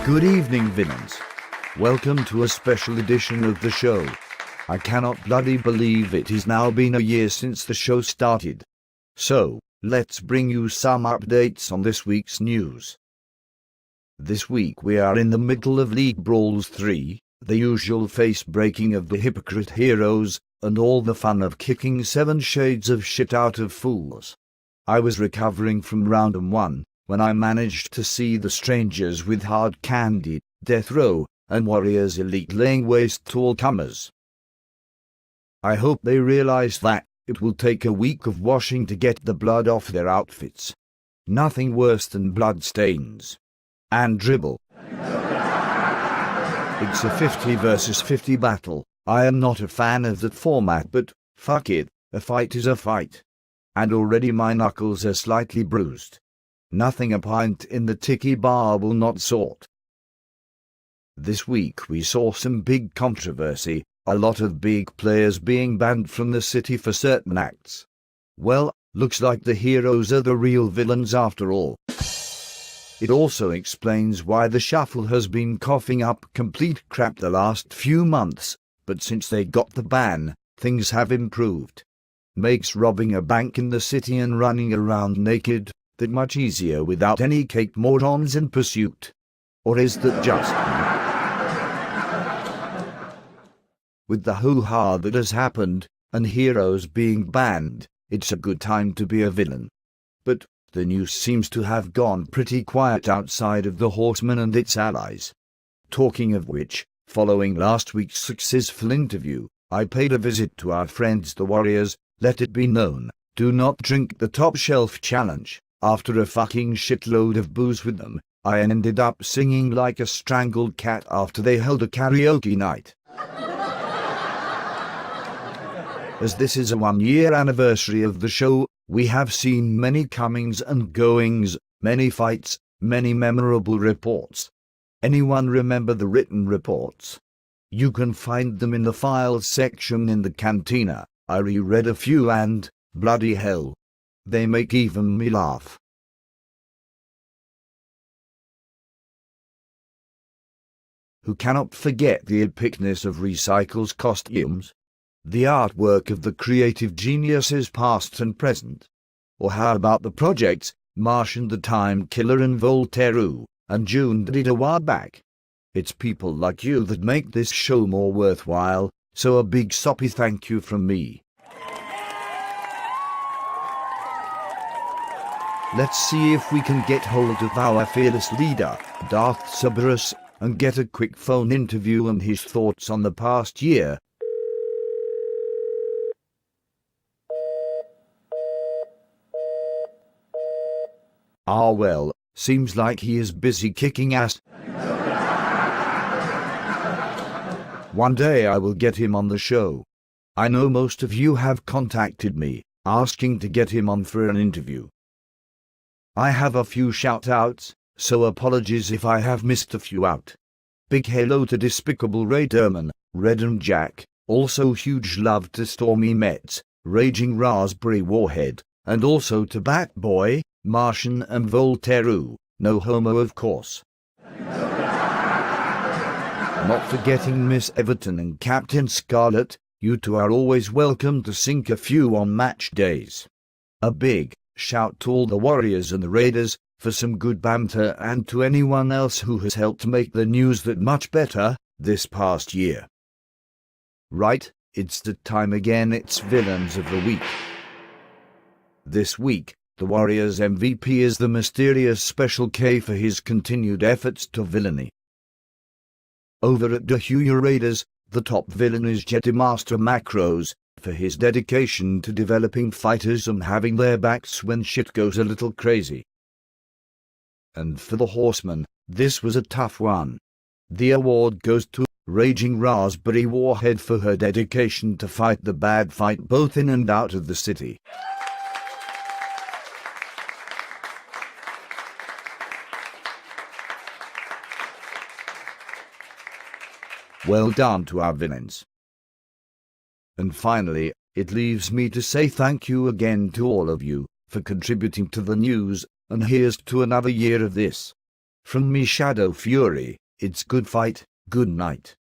Good evening, villains. Welcome to a special edition of the show. I cannot bloody believe it has now been a year since the show started. So, let's bring you some updates on this week's news. This week we are in the middle of League Brawls 3, the usual face-breaking of the hypocrite heroes, and all the fun of kicking 7 shades of shit out of fools. I was recovering from round 1, when I managed to see the strangers with hard candy, Death Row, and Warriors Elite laying waste to all comers. I hope they realize that it will take a week of washing to get the blood off their outfits. Nothing worse than blood stains. And dribble. It's a 50 versus 50 battle. I am not a fan of that format, but fuck it, a fight is a fight. And already my knuckles are slightly bruised. Nothing a pint in the tiki bar will not sort. This week we saw some big controversy, a lot of big players being banned from the city for certain acts. Well, looks like the heroes are the real villains after all. It also explains why the shuffle has been coughing up complete crap the last few months, but since they got the ban, things have improved. Makes robbing a bank in the city and running around naked that much easier without any cake morons in pursuit. Or is that just me? With the hoo-ha that has happened, and heroes being banned, it's a good time to be a villain. But the news seems to have gone pretty quiet outside of the Horseman and its allies. Talking of which, following last week's successful interview, I paid a visit to our friends the Warriors. Let it be known, do not drink the top shelf challenge. After a fucking shitload of booze with them, I ended up singing like a strangled cat after they held a karaoke night. As this is a 1-year anniversary of the show, we have seen many comings and goings, many fights, many memorable reports. Anyone remember the written reports? You can find them in the files section in the cantina. I reread a few and, bloody hell, they make even me laugh. Who cannot forget the epicness of Recycle's costumes? The artwork of the creative geniuses past and present? Or how about the projects, Martian the Time Killer and Voltaire, and June did it a while back? It's people like you that make this show more worthwhile, so a big soppy thank you from me. Let's see if we can get hold of our fearless leader, Darth Cerberus, and get a quick phone interview and his thoughts on the past year. Ah well, seems like he is busy kicking ass. One day I will get him on the show. I know most of you have contacted me, asking to get him on for an interview. I have a few shout-outs, so apologies if I have missed a few out. Big hello to Despicable Ray Derman, Red and Jack, also huge love to Stormy Metz, Raging Raspberry Warhead, and also to Batboy, Martian and Voltaire, no homo of course. Not forgetting Miss Everton and Captain Scarlet, you two are always welcome to sink a few on match days. A big shout to all the Warriors and the Raiders for some good banter, and to anyone else who has helped make the news that much better this past year. Right, it's the time again, it's Villains of the Week. This week, the Warriors MVP is the mysterious Special K for his continued efforts to villainy. Over at the Huya Raiders, the top villain is Jetty Master Macros, for his dedication to developing fighters and having their backs when shit goes a little crazy. And for the Horseman, this was a tough one. The award goes to Raging Raspberry Warhead for her dedication to fight the bad fight both in and out of the city. Well done to our villains. And finally, it leaves me to say thank you again to all of you for contributing to the news And here's to another year of this. From me, Shadow Fury, it's good fight, good night.